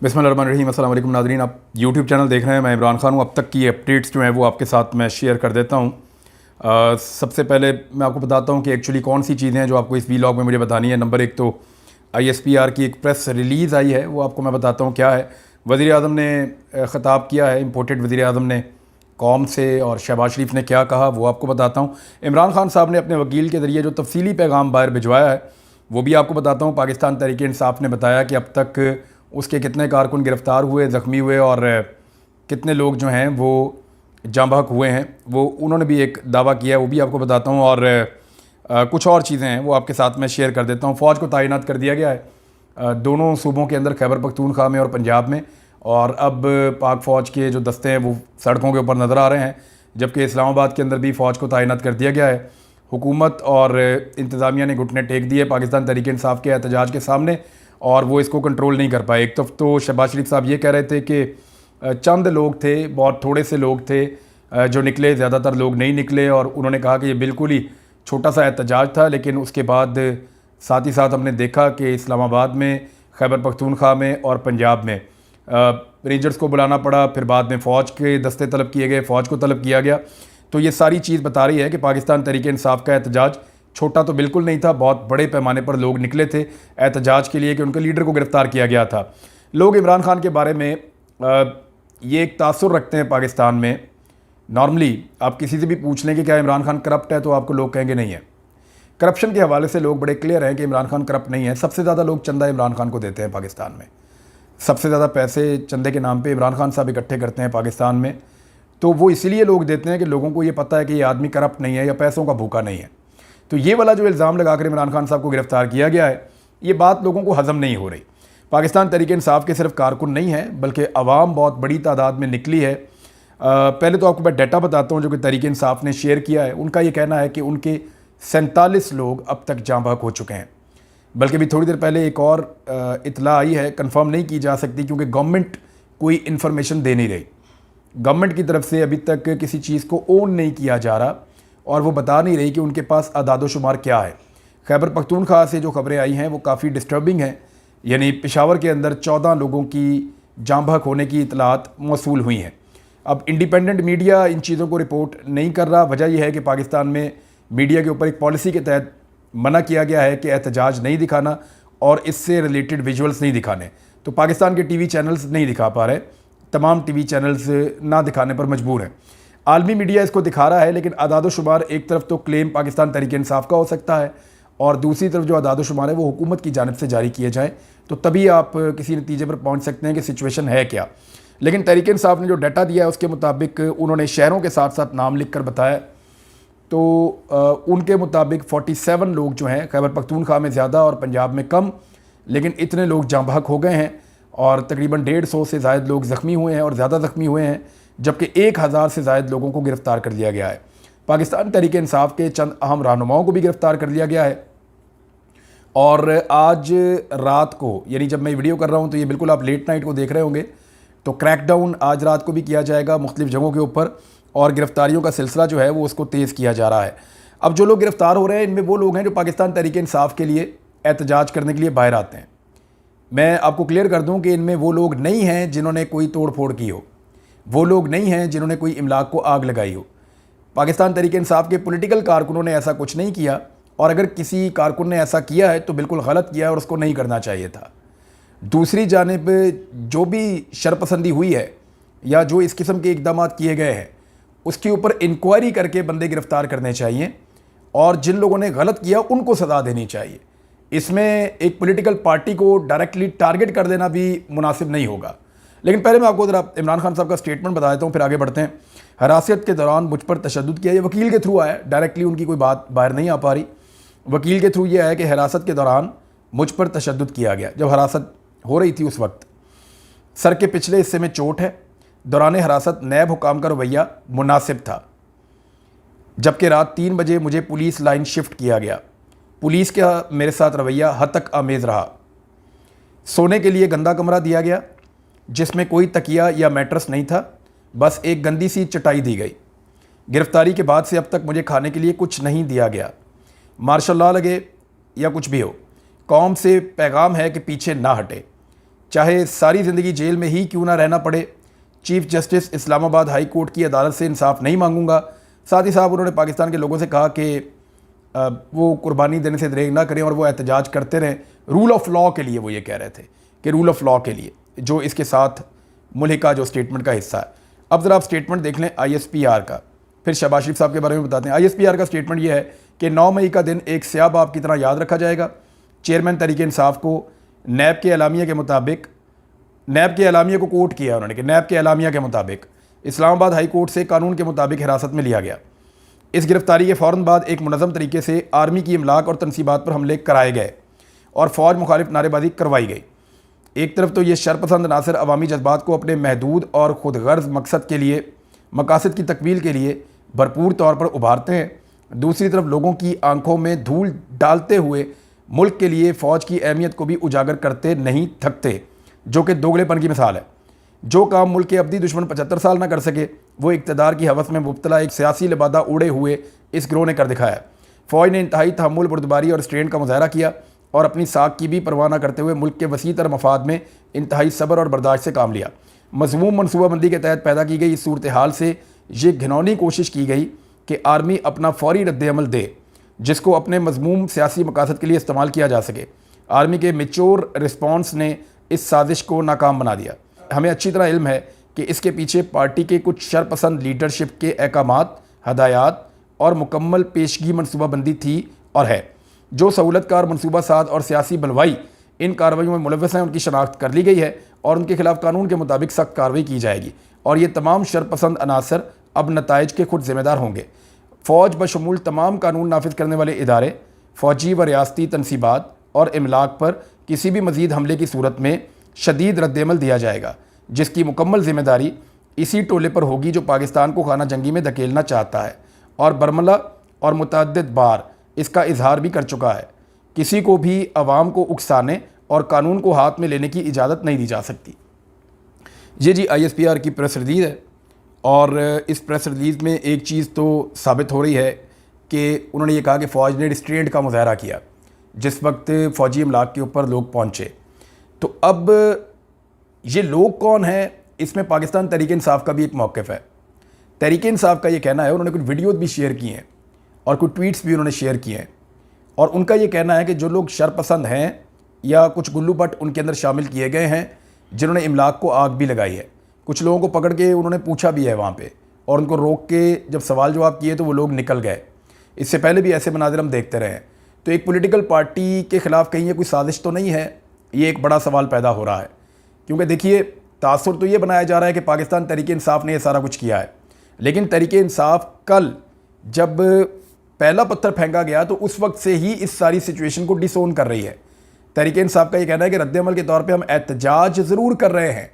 बिस्मिल्लाहिर्रहमानिर्रहीम। अस्सलाम वालेकुम नाज़रीन, आप यूट्यूब चैनल देख रहे हैं। मैं इमरान खान हूँ। अब तक की अपडेट्स जो हैं वो आपके साथ मैं शेयर कर देता हूँ। सबसे पहले मैं आपको बताता हूँ कि एक्चुअली कौन सी चीज़ें हैं जो आपको इस वीलॉग में मुझे बतानी है। नंबर एक तो ISPR की एक प्रेस रिलीज़ आई है, वो आपको मैं बताता हूँ क्या है। वज़ीर आज़म ने ख़िताब किया है, इम्पोर्टेड वज़ीर आज़म ने कौम से, और शहबाज शरीफ ने क्या कहा वो आपको बताता हूँ। इमरान खान साहब ने अपने वकील के ज़रिए जो तफसीली पैगाम बाहर भिजवाया है वो भी आपको बताता हूँ। पाकिस्तान तहरीक-ए-इंसाफ ने बताया कि अब तक उसके कितने कारकुन गिरफ़्तार हुए, ज़ख्मी हुए और कितने लोग जो हैं वो जाँ बहक हुए हैं, वो उन्होंने भी एक दावा किया है, वो भी आपको बताता हूँ। और कुछ और चीज़ें हैं वो आपके साथ में शेयर कर देता हूँ। फ़ौज को तैनात कर दिया गया है दोनों सूबों के अंदर, खैबर पख्तूनख्वा में और पंजाब में। और अब पाक फ़ौज के जो दस्ते हैं वो सड़कों के ऊपर नज़र आ रहे हैं, जबकि इस्लामाबाद के अंदर भी फ़ौज को तैनात कर दिया गया है। हुकूमत और इंतज़ामिया ने घुटने टेक दिए पाकिस्तान तहरीक-ए-इंसाफ के एहतजाज के सामने, और वो इसको कंट्रोल नहीं कर पाए। एक तरफ तो शहबाज शरीफ साहब ये कह रहे थे कि चंद लोग थे, बहुत थोड़े से लोग थे जो निकले, ज़्यादातर लोग नहीं निकले, और उन्होंने कहा कि ये बिल्कुल ही छोटा सा एहतजाज था। लेकिन उसके बाद साथ ही साथ हमने देखा कि इस्लामाबाद में, खैबर पख्तूनख्वा में और पंजाब में रेंजर्स को बुलाना पड़ा, फिर बाद में फ़ौज के दस्ते तलब किए गए, फ़ौज को तलब किया गया। तो ये सारी चीज़ बता रही है कि पाकिस्तान तहरीक-ए-इंसाफ का एहतजाज छोटा तो बिल्कुल नहीं था, बहुत बड़े पैमाने पर लोग निकले थे एहतजाज के लिए कि उनके लीडर को गिरफ़्तार किया गया था। लोग इमरान खान के बारे में ये एक तासुर रखते हैं पाकिस्तान में। नॉर्मली आप किसी से भी पूछ लें कि क्या इमरान खान करप्ट है, तो आपको लोग कहेंगे नहीं है। करप्शन के हवाले से लोग बड़े क्लियर हैं कि इमरान खान करप्ट नहीं है। सबसे ज़्यादा लोग चंदा इमरान खान को देते हैं पाकिस्तान में, सबसे ज़्यादा पैसे चंदे के नाम पर इमरान खान साहब इकट्ठे करते हैं पाकिस्तान में। तो वो इसलिए लोग देते हैं कि लोगों को ये पता है कि ये आदमी करप्ट नहीं है या पैसों का भूखा नहीं है। तो ये वाला जो इल्ज़ाम लगाकर इमरान खान साहब को गिरफ़्तार किया गया है, ये बात लोगों को हज़म नहीं हो रही। पाकिस्तान तहरीक-ए-इंसाफ के सिर्फ कारकुन नहीं हैं, बल्कि अवाम बहुत बड़ी तादाद में निकली है। पहले तो आपको मैं डाटा बताता हूँ जो कि तहरीक-ए-इंसाफ ने शेयर किया है। उनका ये कहना है कि उनके 47 लोग अब तक जाँ बहक हो चुके हैं। बल्कि भी थोड़ी देर पहले एक और इतला आई है, कन्फर्म नहीं की जा सकती क्योंकि गवर्नमेंट कोई इन्फॉर्मेशन दे नहीं रही। गवर्नमेंट की तरफ से अभी तक किसी चीज़ को ओन नहीं किया जा रहा, और वो बता नहीं रही कि उनके पास अदाद-ओ-शुमार क्या है। खैबर पख्तूनख्वा से जो खबरें आई हैं वो काफ़ी डिस्टर्बिंग हैं। यानी पेशावर के अंदर 14 लोगों की जाँ बहक होने की इतलात मौसूल हुई हैं। अब इंडिपेंडेंट मीडिया इन चीज़ों को रिपोर्ट नहीं कर रहा। वजह यह है कि पाकिस्तान में मीडिया के ऊपर एक पॉलिसी के तहत मना किया गया है कि एहतजाज नहीं दिखाना और इससे रिलेटेड विजुअल्स नहीं दिखाने। तो पाकिस्तान के TV चैनल्स नहीं दिखा पा रहे, तमाम TV चैनल्स ना दिखाने पर मजबूर हैं। आलमी मीडिया इसको दिखा रहा है, लेकिन अदाद-ओ-शुमार एक तरफ तो क्लेम पाकिस्तान तहरीक-ए-इंसाफ का हो सकता है, और दूसरी तरफ जो अदाद-ओ-शुमार है वो हुकूमत की जानिब से जारी किए जाएँ, तो तभी आप किसी नतीजे पर पहुँच सकते हैं कि सिचुएशन है क्या। लेकिन तहरीक-ए-इंसाफ ने जो डाटा दिया है उसके मुताबिक उन्होंने शहरों के साथ साथ नाम लिख कर बताया, तो उनके मुताबिक 47 लोग जो हैं, खैबर पख्तूनख्वा में ज़्यादा और पंजाब में कम, लेकिन इतने लोग जाँ बहक हो गए हैं, और तकरीबन 150 से ज़ायद लोग ज़ख्मी हुए हैं और ज़्यादा ज़ख्मी हुए हैं, जबकि 1000 से ज़ायद लोगों को गिरफ़्तार कर लिया गया है। पाकिस्तान तहरीक-ए-इंसाफ के चंद अहम रहनुमाओं को भी गिरफ़्तार कर लिया गया है। और आज रात को, यानी जब मैं वीडियो कर रहा हूँ तो ये बिल्कुल आप लेट नाइट को देख रहे होंगे, तो क्रैकडाउन आज रात को भी किया जाएगा मुख्तलिफ़ जगहों के ऊपर, और गिरफ़्तारियों का सिलसिला जो है वो उसको तेज़ किया जा रहा है। अब जो लोग गिरफ़्तार हो रहे हैं इनमें वो लोग हैं जो पाकिस्तान तहरीक-ए-इंसाफ के लिए एहतजाज करने के लिए बाहर आते हैं। मैं आपको क्लियर कर दूं कि इनमें वो लोग नहीं हैं जिन्होंने कोई तोड़ फोड़ की हो, वो लोग नहीं हैं जिन्होंने कोई इमलाक को आग लगाई हो। पाकिस्तान तहरीक-ए-इंसाफ के पॉलिटिकल कारकुनों ने ऐसा कुछ नहीं किया, और अगर किसी कारकुन ने ऐसा किया है तो बिल्कुल गलत किया है और उसको नहीं करना चाहिए था। दूसरी जानिब जो भी शरपसंदी हुई है या जो इस किस्म के इकदाम किए गए हैं उसके ऊपर इंक्वायरी करके बंदे गिरफ़्तार करने चाहिए, और जिन लोगों ने गलत किया उनको सज़ा देनी चाहिए। इसमें एक पॉलिटिकल पार्टी को डायरेक्टली टारगेट कर देना भी मुनासिब नहीं होगा। लेकिन पहले मैं आपको ज़रा इमरान खान साहब का स्टेटमेंट बता देता हूँ, फिर आगे बढ़ते हैं। हरासत के दौरान मुझ पर तशद्दुद किया, ये वकील के थ्रू आया, डायरेक्टली उनकी कोई बात बाहर नहीं आ पा रही। वकील के थ्रू ये आया कि हिरासत के दौरान मुझ पर तशद्दुद किया गया। जब हिरासत हो रही थी उस वक्त सर के पिछले हिस्से में चोट है, दौरान हिरासत नैब हुकाम का रवैया मुनासिब था, जबकि रात 3 बजे मुझे पुलिस लाइन शिफ्ट किया गया। पुलिस का मेरे साथ रवैया हद तक आमेज़ रहा। सोने के लिए गंदा कमरा दिया गया जिसमें कोई तकिया या मैट्रेस नहीं था, बस एक गंदी सी चटाई दी गई। गिरफ़्तारी के बाद से अब तक मुझे खाने के लिए कुछ नहीं दिया गया। मार्शल लॉ लगे या कुछ भी हो, कौम से पैगाम है कि पीछे ना हटे। चाहे सारी ज़िंदगी जेल में ही क्यों ना रहना पड़े। Chief justice Islamabad high court की अदालत से इंसाफ नहीं मांगूंगा। साथ ही साथ उन्होंने पाकिस्तान के लोगों से कहा कि वो कुर्बानी देने से दरेग ना करें और वो एहतजाज करते रहें रूल ऑफ लॉ के लिए। वो ये कह रहे थे कि रूल ऑफ लॉ के लिए, जो इसके साथ मुल्क का जो स्टेटमेंट का हिस्सा है। अब ज़रा आप स्टेटमेंट देख लें ISPR का, फिर शहबाज शरीफ साहब के बारे में बताते हैं। ISPR का स्टेटमेंट ये है कि 9 मई का दिन एक स्याह बाब की तरह याद रखा जाएगा। चेयरमैन तहरीक इंसाफ को नैब के एलामिया के मुताबिक, नैब के एलामिया को कोट किया उन्होंने कि नैब के एलामिया के मुताबिक इस्लामाबाद हाई कोर्ट से कानून के मुताबिक हिरासत में लिया गया। इस गिरफ्तारी के फ़ौरन बाद एक मुनज़्ज़म तरीके से आर्मी की इमलाक और तनसीबात पर हमले कराए गए और फ़ौज मुखालिफ नारेबाजी करवाई गई। एक तरफ तो ये शरपसंद अनासर अवामी जज्बात को अपने महदूद और खुद गर्ज मकसद के लिए, मकासद की तकमील के लिए भरपूर तौर पर उभारते हैं, दूसरी तरफ लोगों की आंखों में धूल डालते हुए मुल्क के लिए फ़ौज की अहमियत को भी उजागर करते नहीं थकते, जो कि दोगलेपन की मिसाल है। जो काम मुल्क के अब्दी दुश्मन 75 साल ना कर सके, वो इक़्तिदार की हवस में मुब्तला एक सियासी लिबादा उड़े हुए इस गिरोह ने कर दिखाया। फ़ौज ने इंतहाई तहम्मुल, बुर्दबारी और स्ट्रेन का मुजाहरा किया और अपनी साख की भी परवाह न करते हुए मुल्क के वसी तर मफाद में इंतहाई सब्र और बर्दाश्त से काम लिया। मज़मूम मनसूबाबंदी के तहत पैदा की गई इस सूरत हाल से ये घिनौनी कोशिश की गई कि आर्मी अपना फौरी रद्द-ए-अमल दे, जिसको अपने मज़मूम सियासी मकासद के लिए इस्तेमाल किया जा सके। आर्मी के मेच्योर रिस्पॉन्स ने इस साजिश को नाकाम बना दिया। हमें अच्छी तरह इल्म है कि इसके पीछे पार्टी के कुछ शरपसंद लीडरशिप के अहकामात, हदायत और मुकम्मल पेशगी मनसूबाबंदी थी और है। जो सहूलतकार मनसूबा साज और सियासी बलवाई इन कार्रवाइयों में मुलव्वस हैं, उनकी शनाख्त कर ली गई है और उनके खिलाफ कानून के मुताबिक सख्त कार्रवाई की जाएगी और ये तमाम शरपसंद अनासर अब नताइज के खुद जिम्मेदार होंगे। फ़ौज बशमूल तमाम कानून नाफिज करने वाले इदारे, फ़ौजी व रियासती तनसीबात और इमलाक पर किसी भी मज़ीद हमले की सूरत में शदीद रद्द-ए-अमल दिया जाएगा, जिसकी मुकम्मल ज़िम्मेदारी इसी टोले पर होगी जो पाकिस्तान को खाना जंगी में धकेलना चाहता है और बरमला और मुतअद्दिद बार इसका इजहार भी कर चुका है। किसी को भी अवाम को उकसाने और कानून को हाथ में लेने की इजाज़त नहीं दी जा सकती। ये जी ISPR की प्रेस रिलीज़ है और इस प्रेस रिलीज़ में एक चीज़ तो साबित हो रही है कि उन्होंने ये कहा कि फ़ौज ने रिस्ट्रेंट का मुजाहरा किया जिस वक्त फ़ौजी इमलाक के ऊपर लोग पहुँचे। तो अब ये लोग कौन हैं, इसमें पाकिस्तान तहरीक इंसाफ का भी एक मौक़िफ़ है। तहरीक इंसाफ का ये कहना है, उन्होंने कुछ वीडियोज़ भी शेयर किए हैं और कुछ ट्वीट्स भी उन्होंने शेयर किए हैं और उनका ये कहना है कि जो लोग शरपसंद हैं या कुछ गुल्लू भट्ट उनके अंदर शामिल किए गए हैं जिन्होंने इमलाक को आग भी लगाई है। कुछ लोगों को पकड़ के उन्होंने पूछा भी है वहाँ पे और उनको रोक के जब सवाल जवाब किए तो वो लोग निकल गए। इससे पहले भी ऐसे मनाज़िर हम देखते रहे हैं। तो एक पॉलिटिकल पार्टी के ख़िलाफ़ कहीं ये कोई साजिश तो नहीं है, ये एक बड़ा सवाल पैदा हो रहा है। क्योंकि देखिए, तासुर तो ये बनाया जा रहा है कि पाकिस्तान तहरीक इंसाफ ने ये सारा कुछ किया है, लेकिन तहरीक इंसाफ कल जब पहला पत्थर फेंका गया तो उस वक्त से ही इस सारी सिचुएशन को डिसोन कर रही है। तहरीक इंसाफ का ये कहना है कि रद्द-ए-अमल के तौर पे हम एहतजाज ज़रूर कर रहे हैं,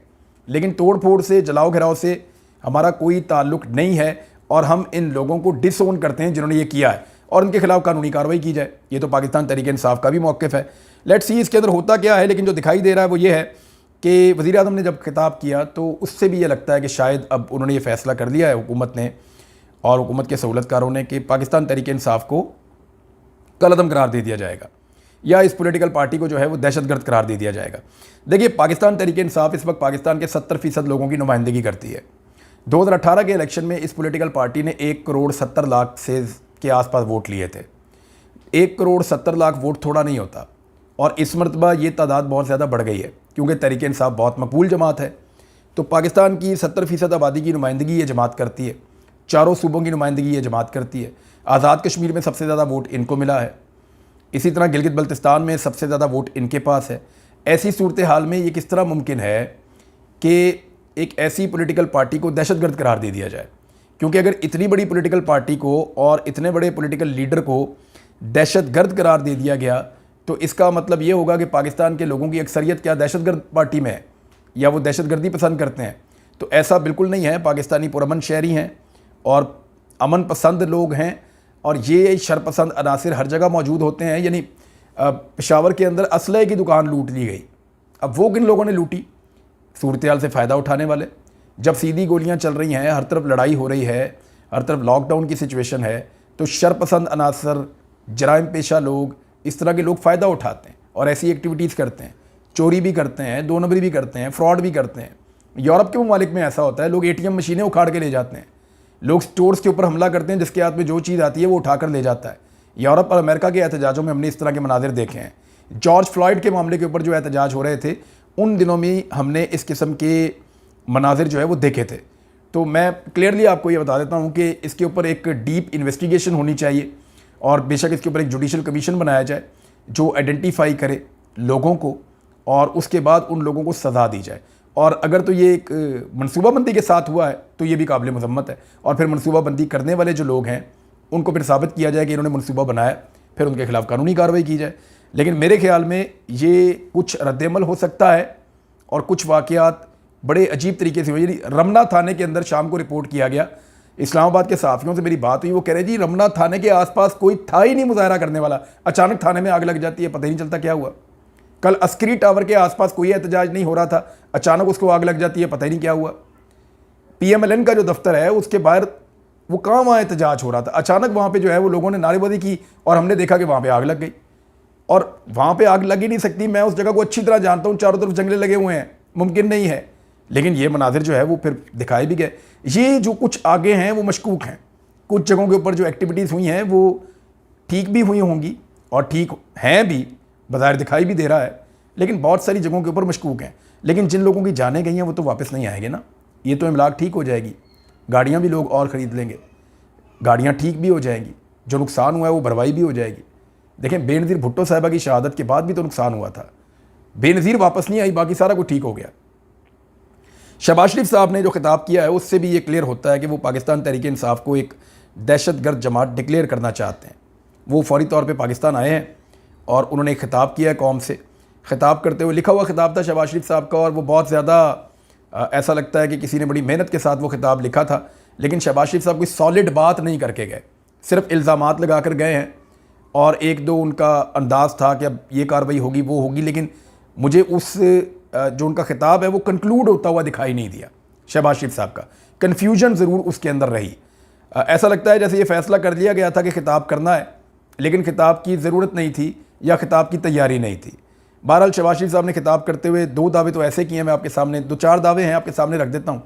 लेकिन तोड़ फोड़ से, जलाओ घिराव से हमारा कोई ताल्लुक़ नहीं है और हम इन लोगों को डिसोन करते हैं जिन्होंने ये किया है और उनके खिलाफ कानूनी कार्रवाई की जाए। ये तो पाकिस्तान तहरीक इंसाफ का भी मौक़िफ़ है। लेट्स सी इसके अंदर होता क्या है, लेकिन जो दिखाई दे रहा है वो ये है कि वज़ीर आज़म ने जब खिताब किया तो उससे भी ये लगता है कि शायद अब उन्होंने ये फ़ैसला कर लिया है हुकूमत ने और हुकूमत के सहूलतकारों ने कि पाकिस्तान तहरीक इंसाफ को कलअदम करार दे दिया जाएगा या इस पॉलिटिकल पार्टी को जो है वो दहशतगर्द करार दे दिया जाएगा। देखिए, पाकिस्तान तहरीक इंसाफ इस वक्त पाकिस्तान के 70% लोगों की नुमाइंदगी करती है। 2018 के इलेक्शन में इस पॉलिटिकल पार्टी ने 1 करोड़ 70 लाख से के आसपास वोट लिए थे। 1 करोड़ 70 लाख वोट थोड़ा नहीं होता और इस मरतबा ये तादाद बहुत ज़्यादा बढ़ गई है क्योंकि तहरीक इंसाफ बहुत मकबूल जमात है। तो पाकिस्तान की 70% आबादी की नुमाइंदगी ये जमात करती है, चारों सूबों की नुमाइंदगी ये जमात करती है। आज़ाद कश्मीर में सबसे ज़्यादा वोट इनको मिला है, इसी तरह गिलगित बल्तिस्तान में सबसे ज़्यादा वोट इनके पास है। ऐसी सूरत हाल में ये किस तरह मुमकिन है कि एक ऐसी पॉलिटिकल पार्टी को दहशतगर्द करार दे दिया जाए? क्योंकि अगर इतनी बड़ी पॉलिटिकल पार्टी को और इतने बड़े पॉलिटिकल लीडर को दहशतगर्द करार दे दिया गया तो इसका मतलब ये होगा कि पाकिस्तान के लोगों की अक्सरियत क्या दहशतगर्द पार्टी में है या वो दहशतगर्दी पसंद करते हैं? तो ऐसा बिल्कुल नहीं है। पाकिस्तानी पुरअमन शहरी हैं और अमन पसंद लोग हैं और ये शरपसंद अनासिर हर जगह मौजूद होते हैं। यानी पेशावर के अंदर असलहे की दुकान लूट ली गई। अब वो किन लोगों ने लूटी? सूरत हाल से फ़ायदा उठाने वाले। जब सीधी गोलियां चल रही हैं, हर तरफ लड़ाई हो रही है, हर तरफ लॉकडाउन की सिचुएशन है, तो शरपसंद अनासर, जराइम पेशा लोग, इस तरह के लोग फ़ायदा उठाते हैं और ऐसी एक्टिविटीज़ करते हैं। चोरी भी करते हैं, दो नंबरी भी करते हैं, फ्रॉड भी करते हैं। यूरोप के ममालिक में ऐसा होता है, लोग एटीएम मशीनें उखाड़ के ले जाते हैं, लोग स्टोर्स के ऊपर हमला करते हैं, जिसके हाथ में जो चीज़ आती है वो उठाकर ले जाता है। यूरोप और अमेरिका के एहतजाजों में हमने इस तरह के मनाजिर देखे हैं। जॉर्ज फ्लॉयड के मामले के ऊपर जो एहतजाज हो रहे थे, उन दिनों में हमने इस किस्म के मनाजिर जो है वो देखे थे। तो मैं क्लियरली आपको ये बता देता हूँ कि इसके ऊपर एक डीप इन्वेस्टिगेशन होनी चाहिए और बेशक इसके ऊपर एक जुडिशल कमीशन बनाया जाए जो आइडेंटिफाई करे लोगों को और उसके बाद उन लोगों को सज़ा दी जाए। और अगर तो ये एक मनसूबाबंदी के साथ हुआ है तो ये भी काबिल मज़म्मत है, और फिर मनसूबाबंदी करने वाले जो लोग हैं उनको फिर साबित किया जाए कि इन्होंने मनसूबा बनाया, फिर उनके खिलाफ कानूनी कार्रवाई की जाए। लेकिन मेरे ख्याल में ये कुछ रद्दमल हो सकता है और कुछ वाक़यात बड़े अजीब तरीके से हुए। रमना थाने के अंदर शाम को रिपोर्ट किया गया, इस्लामाबाद के सहाफ़ियों से मेरी बात हुई, वो कह रहे जी रमना थाने के आसपास कोई था ही नहीं मुजाहरा करने वाला, अचानक थाने में आग लग जाती है, पता ही नहीं चलता क्या हुआ। कल अस्करी टावर के आसपास कोई एहतजाज नहीं हो रहा था, अचानक उसको आग लग जाती है, पता ही नहीं क्या हुआ। PMLN का जो दफ्तर है उसके बाहर वो कहाँ वहाँ एहतजाज हो रहा था, अचानक वहाँ पे जो है वो लोगों ने नारेबाजी की और हमने देखा कि वहाँ पे आग लग गई। और वहाँ पे आग लग ही नहीं सकती, मैं उस जगह को अच्छी तरह जानता हूँ, चारों तरफ जंगले लगे हुए हैं, मुमकिन नहीं है। लेकिन ये मनाजिर जो है वो फिर दिखाए भी गए। ये जो कुछ आगे हैं वो मशकूक हैं, कुछ जगहों के ऊपर जो एक्टिविटीज़ हुई हैं वो ठीक भी हुई होंगी और ठीक हैं भी, बाज़ाहिर दिखाई भी दे रहा है, लेकिन बहुत सारी जगहों के ऊपर मशकूक हैं। लेकिन जिन लोगों की जाने गई हैं वो तो वापस नहीं आएंगे ना। ये तो इमलाक ठीक हो जाएगी, गाड़ियाँ भी लोग और ख़रीद लेंगे, गाड़ियाँ ठीक भी हो जाएंगी, जो नुकसान हुआ है वो भरवाई भी हो जाएगी। देखें, बेनज़ीर भुट्टो साहिबा की शहादत के बाद भी तो नुकसान हुआ था, बेनज़ीर वापस नहीं आई, बाकी सारा कुछ ठीक हो गया। शहबाज शरीफ साहब ने जो खिताब किया है उससे भी ये क्लियर होता है कि वो पाकिस्तान तहरीक इंसाफ को एक दहशतगर्द जमात डिक्लेयर करना चाहते हैं। वो फौरी तौर पे पाकिस्तान आए हैं और उन्होंने एक खिताब किया है कौम से। खिताब करते हुए लिखा हुआ खिताब था शहबाज शरीफ साहब का, और वो बहुत ज़्यादा ऐसा लगता है कि किसी ने बड़ी मेहनत के साथ वो खिताब लिखा था। लेकिन शहबाज शरीफ साहब कोई सॉलिड बात नहीं करके गए, सिर्फ इल्ज़ामात लगा कर गए हैं और एक दो उनका अंदाज़ था कि अब ये कार्रवाई होगी वो होगी, लेकिन मुझे उस जो उनका खिताब है वो कंक्लूड होता हुआ दिखाई नहीं दिया। शहबाज शरीफ साहब का कन्फ्यूजन ज़रूर उसके अंदर रही। ऐसा लगता है जैसे ये फ़ैसला कर लिया गया था कि खिताब करना है, लेकिन खिताब की ज़रूरत नहीं थी या खिताब की तैयारी नहीं थी। बहरहाल शहबाज शरीफ साहब ने खिताब करते हुए दो दावे तो ऐसे किए हैं, मैं आपके सामने दो चार दावे हैं आपके सामने रख देता हूँ।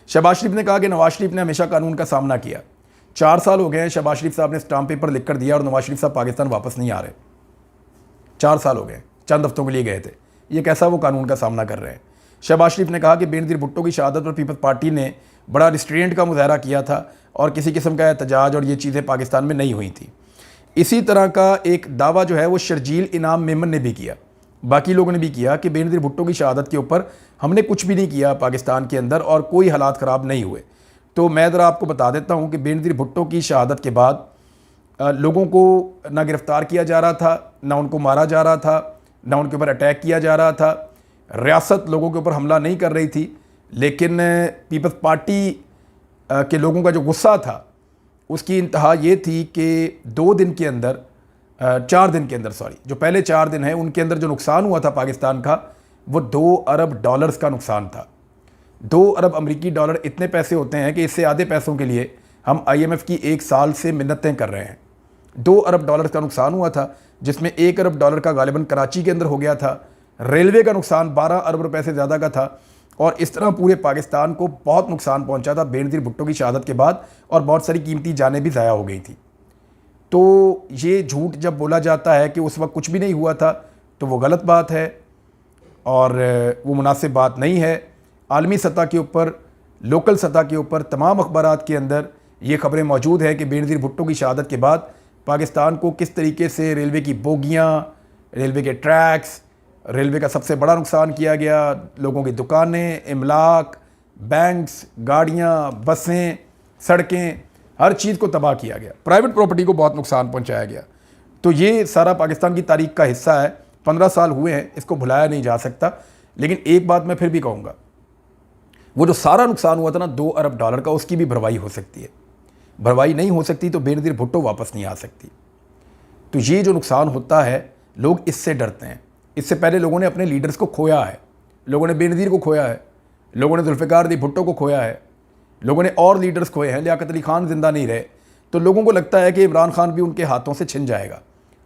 शहबाज शरीफ ने कहा कि नवाज शरीफ ने हमेशा कानून का सामना किया, 4 साल हो गए हैं शहबाज शरीफ साहब ने स्टाम्प पेपर लिख कर दिया और नवाज शरीफ साहब पाकिस्तान वापस नहीं आ रहे। 4 साल हो गए, चंद हफ्तों के लिए गए थे, ये कैसा वो कानून का सामना कर रहे हैं। शहबाज शरीफ ने कहा कि बेनज़ीर भुट्टो की शहादत पर पीपल्स पार्टी ने बड़ा रिस्ट्रेंट का मुजाहरा किया था और किसी किस्म का एहतजाज और ये चीज़ें पाकिस्तान में नहीं हुई थी। इसी तरह का एक दावा जो है वो शर्जील इनाम मेमन ने भी किया, बाकी लोगों ने भी किया कि बेनज़ीर भुट्टो की शहादत के ऊपर हमने कुछ भी नहीं किया पाकिस्तान के अंदर और कोई हालात ख़राब नहीं हुए। तो मैं ज़रा आपको बता देता हूँ कि बेनज़ीर भुट्टो की शहादत के बाद लोगों को ना गिरफ़्तार किया जा रहा था, ना उनको मारा जा रहा था, ना उनके ऊपर अटैक किया जा रहा था, रियासत लोगों के ऊपर हमला नहीं कर रही थी। लेकिन पीपल्स पार्टी के लोगों का जो गुस्सा था उसकी इंतहा ये थी कि 2 दिन के अंदर 4 दिन के अंदर जो पहले 4 दिन हैं उनके अंदर जो नुकसान हुआ था पाकिस्तान का वो $2 अरब का नुकसान था। 2 अरब अमरीकी डॉलर इतने पैसे होते हैं कि इससे आधे पैसों के लिए हम IMF की 1 साल से मिन्नतें कर रहे हैं। $2 अरब का नुकसान हुआ था, जिसमें $1 अरब का गालिबन कराची के अंदर हो गया था। रेलवे का नुकसान 12 अरब रुपए से ज़्यादा का था और इस तरह पूरे पाकिस्तान को बहुत नुकसान पहुंचा था बेनज़ीर भुट्टो की शहादत के बाद, और बहुत सारी कीमती जानें भी ज़ाया हो गई थी। तो ये झूठ जब बोला जाता है कि उस वक्त कुछ भी नहीं हुआ था तो वो गलत बात है और वो मुनासिब बात नहीं है। आलमी सतह के ऊपर, लोकल सतह के ऊपर तमाम अखबारात के अंदर ये खबरें मौजूद हैं कि बेनज़ीर भुट्टो की शहादत के बाद पाकिस्तान को किस तरीके से रेलवे की बोगियाँ, रेलवे के ट्रैक्स, रेलवे का सबसे बड़ा नुकसान किया गया, लोगों की दुकानें, इमलाक, बैंक्स, गाड़ियाँ, बसें, सड़कें, हर चीज़ को तबाह किया गया, प्राइवेट प्रॉपर्टी को बहुत नुकसान पहुंचाया गया। तो ये सारा पाकिस्तान की तारीख का हिस्सा है, 15 साल हुए हैं, इसको भुलाया नहीं जा सकता। लेकिन एक बात मैं फिर भी कहूँगा, वो जो सारा नुकसान हुआ था ना $2 अरब का, उसकी भी भरवाई हो सकती है। भरवाई नहीं हो सकती तो बेनज़ीर भुट्टो वापस नहीं आ सकती। तो ये जो नुकसान होता है लोग इससे डरते हैं। इससे पहले लोगों ने अपने लीडर्स को खोया है, लोगों ने बेनज़ीर को खोया है, लोगों ने जुल्फ़िकार अली भुट्टो को खोया है, लोगों ने और लीडर्स खोए हैं, लियाकत अली खान ज़िंदा नहीं रहे। तो लोगों को लगता है कि इमरान खान भी उनके हाथों से छिन जाएगा,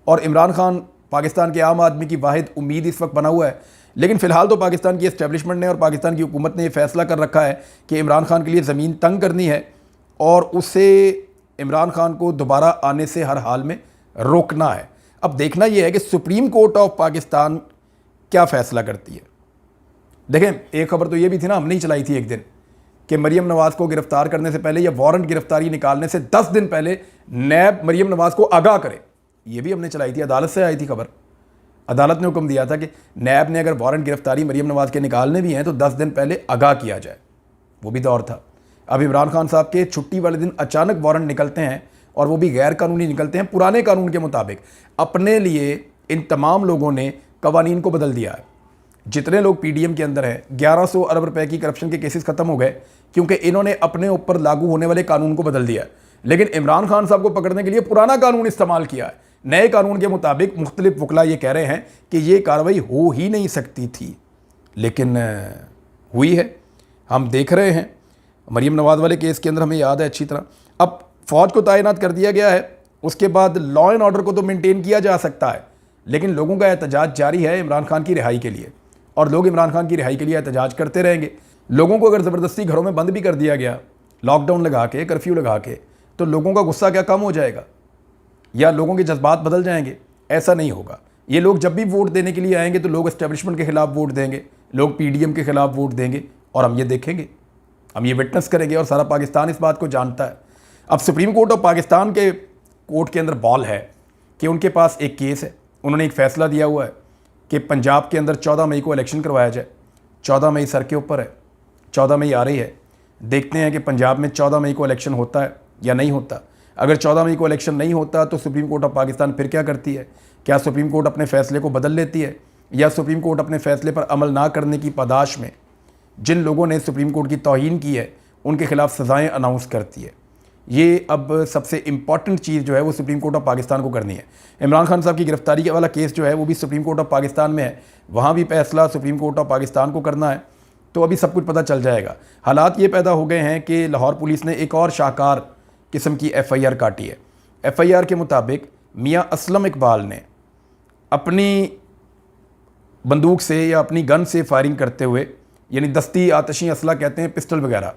और इमरान खान पाकिस्तान के आम आदमी की वाहिद उम्मीद इस वक्त बना हुआ है। लेकिन फ़िलहाल तो पाकिस्तान की इस्टेब्लिशमेंट ने और पाकिस्तान की हुकूमत ने ये फ़ैसला कर रखा है कि इमरान खान के लिए ज़मीन तंग करनी है और उसे इमरान खान को दोबारा आने से हर हाल में रोकना है। अब देखना यह है कि सुप्रीम कोर्ट ऑफ पाकिस्तान क्या फ़ैसला करती है। देखें, एक खबर तो ये भी थी ना, हमने ही चलाई थी एक दिन, कि मरीम नवाज़ को गिरफ्तार करने से पहले या वारंट गिरफ्तारी निकालने से 10 दिन पहले नैब मरीम नवाज़ को आगाह करे। ये भी हमने चलाई थी, अदालत से आई थी खबर। अदालत ने हुक्म दिया था कि नैब ने अगर वारंट गिरफ्तारी मरीम नवाज़ के निकालने भी हैं तो 10 दिन पहले आगाह किया जाए। वो भी दौर था। अब इमरान खान साहब के छुट्टी वाले दिन अचानक वारंट निकलते हैं और वो भी गैर कानूनी निकलते हैं। पुराने कानून के मुताबिक अपने लिए इन तमाम लोगों ने कवानीन को बदल दिया है। जितने लोग पीडीएम के अंदर हैं, 1100 अरब रुपए की करप्शन के केसेस खत्म हो गए क्योंकि इन्होंने अपने ऊपर लागू होने वाले कानून को बदल दिया है। लेकिन इमरान खान साहब को पकड़ने के लिए पुराना कानून इस्तेमाल किया है। नए कानून के मुताबिक मुख्तलिफ वकला ये कह रहे हैं कि ये कार्रवाई हो ही नहीं सकती थी, लेकिन हुई है। हम देख रहे हैं मरीम नवाज़ वाले केस के अंदर, हमें याद है अच्छी तरह। अब फ़ौज को तैनात कर दिया गया है, उसके बाद लॉ एंड ऑर्डर को तो मेंटेन किया जा सकता है, लेकिन लोगों का एहतजाज जारी है इमरान खान की रिहाई के लिए, और लोग इमरान खान की रिहाई के लिए एहतजाज करते रहेंगे। लोगों को अगर ज़बरदस्ती घरों में बंद भी कर दिया गया, लॉकडाउन लगा के, कर्फ्यू लगा के, तो लोगों का गुस्सा क्या कम हो जाएगा या लोगों के जज्बात बदल जाएंगे? ऐसा नहीं होगा। ये लोग जब भी वोट देने के लिए आएंगे तो लोग एस्टेब्लिशमेंट के खिलाफ वोट देंगे, लोग पीडीएम के खिलाफ वोट देंगे, और हम ये देखेंगे, हम ये विटनेस करेंगे, और सारा पाकिस्तान इस बात को जानता है। अब सुप्रीम कोर्ट ऑफ पाकिस्तान के कोर्ट के अंदर बॉल है कि उनके पास एक केस है। उन्होंने एक फ़ैसला दिया हुआ है कि पंजाब के अंदर 14 मई को इलेक्शन करवाया जाए। 14 मई सर के ऊपर है, 14 मई आ रही है। देखते हैं कि पंजाब में 14 मई को इलेक्शन होता है या नहीं होता। अगर 14 मई को इलेक्शन नहीं होता तो सुप्रीम कोर्ट ऑफ पाकिस्तान फिर क्या करती है? क्या सुप्रीम कोर्ट अपने फ़ैसले को बदल लेती है, या सुप्रीम कोर्ट अपने फ़ैसले पर अमल ना करने की पादाश में जिन लोगों ने सुप्रीम कोर्ट की तौहीन की है उनके खिलाफ सज़ाएँ अनाउंस करती है? ये अब सबसे इम्पॉर्टेंट चीज़ जो है वो सुप्रीम कोर्ट ऑफ पाकिस्तान को करनी है। इमरान खान साहब की गिरफ्तारी के वाला केस जो है वो भी सुप्रीम कोर्ट ऑफ पाकिस्तान में है, वहाँ भी फैसला सुप्रीम कोर्ट ऑफ पाकिस्तान को करना है। तो अभी सब कुछ पता चल जाएगा। हालात ये पैदा हो गए हैं कि लाहौर पुलिस ने एक और शाहकार किस्म की FIR काटी है। FIR के मुताबिक मियाँ असलम इकबाल ने अपनी बंदूक से या अपनी गन से फायरिंग करते हुए, यानी दस्ती आतशी असला कहते हैं, पिस्टल वगैरह,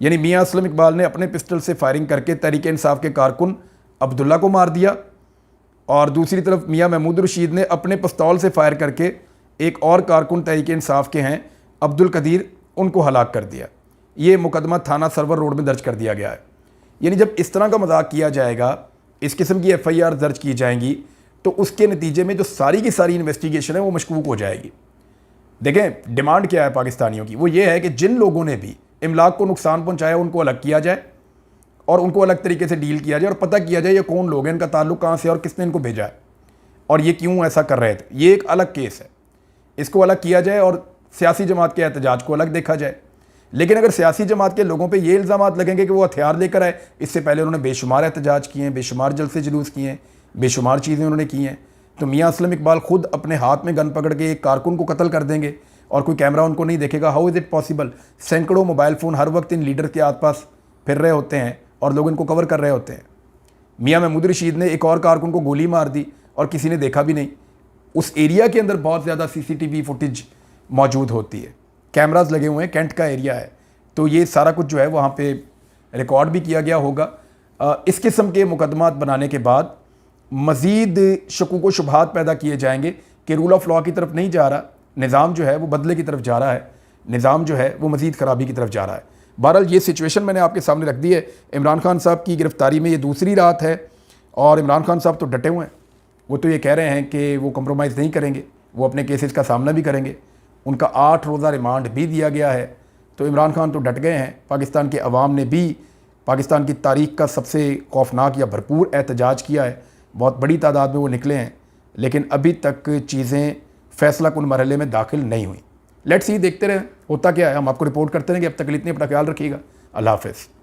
यानी मियाँ असलम इकबाल ने अपने पिस्टल से फायरिंग करके तहरीक इंसाफ के कारकुन अब्दुल्ला को मार दिया, और दूसरी तरफ मियाँ महमूद रशीद ने अपने पिस्तौल से फायर करके एक और कारकुन तहरीक इंसाफ के हैं अब्दुल कदीर, उनको हलाक कर दिया। ये मुकदमा थाना सरवर रोड में दर्ज कर दिया गया है। यानी जब इस तरह का मजाक किया जाएगा, इस किस्म की FIR दर्ज की जाएंगी, तो उसके नतीजे में जो सारी की सारी इन्वेस्टिगेशन है वो मशकूक हो जाएगी। देखें, डिमांड क्या है पाकिस्तानियों की? वो ये है कि जिन लोगों ने भी इमलाक को नुकसान पहुंचाया उनको अलग किया जाए और उनको अलग तरीके से डील किया जाए, और पता किया जाए ये कौन लोग हैं, इनका ताल्लुक कहाँ से और किसने इनको भेजा है और ये क्यों ऐसा कर रहे थे। ये एक अलग केस है, इसको अलग किया जाए और सियासी जमात के एहतजाज को अलग देखा जाए। लेकिन अगर सियासी जमात के लोगों पे ये इल्ज़ाम लगेंगे कि वो हथियार लेकर आए, इससे पहले उन्होंने बेशुमार एहतजाज किए हैं, बेशुमार जलसे जुलूस किए हैं, बेशुमार चीज़ें उन्होंने की हैं, तो मियाँ असलम इकबाल खुद अपने हाथ में गन पकड़ के एक कारकुन को कत्ल कर देंगे और कोई कैमरा उनको नहीं देखेगा? How is it possible? सैकड़ों मोबाइल फ़ोन हर वक्त इन लीडर के आसपास फिर रहे होते हैं और लोग इनको कवर कर रहे होते हैं। मियाँ महमूद रशीद ने एक और कारकुन को गोली मार दी और किसी ने देखा भी नहीं। उस एरिया के अंदर बहुत ज़्यादा CCTV फुटेज मौजूद होती है, कैमराज लगे हुए हैं, कैंट का एरिया है, तो ये सारा कुछ जो है वहाँ पे रिकॉर्ड भी किया गया होगा। इस किस्म के मुकदमात बनाने के बाद मज़ीद शकूक व शुबहात पैदा किए जाएंगे कि रूल ऑफ लॉ की तरफ नहीं जा रहा, निज़ाम जो है वो बदले की तरफ जा रहा है, निज़ाम जो है वो मज़ीद ख़राबी की तरफ जा रहा है। बहरहाल ये सिचुएशन मैंने आपके सामने रख दी है। इमरान खान साहब की गिरफ़्तारी में ये दूसरी रात है और इमरान खान साहब तो डटे हुए हैं। वो तो ये कह रहे हैं कि वो कंप्रोमाइज़ नहीं करेंगे, वो अपने केसेस का सामना भी करेंगे। उनका 8 रोज़ा रिमांड भी दिया गया है। तो इमरान खान तो डट गए हैं। पाकिस्तान के अवाम ने भी पाकिस्तान की तारीख़ का सबसे खौफनाक या भरपूर एहतजाज किया है, बहुत बड़ी तादाद में वो निकले हैं, लेकिन अभी तक चीज़ें फ़ैसला कुन मरहले में दाखिल नहीं हुई। लेट्स सी, देखते रहें होता क्या है, हम आपको रिपोर्ट करते रहेंगे। अब तक के लिए इतने अपना ख्याल रखिएगा। अल्लाह हाफ़िज़।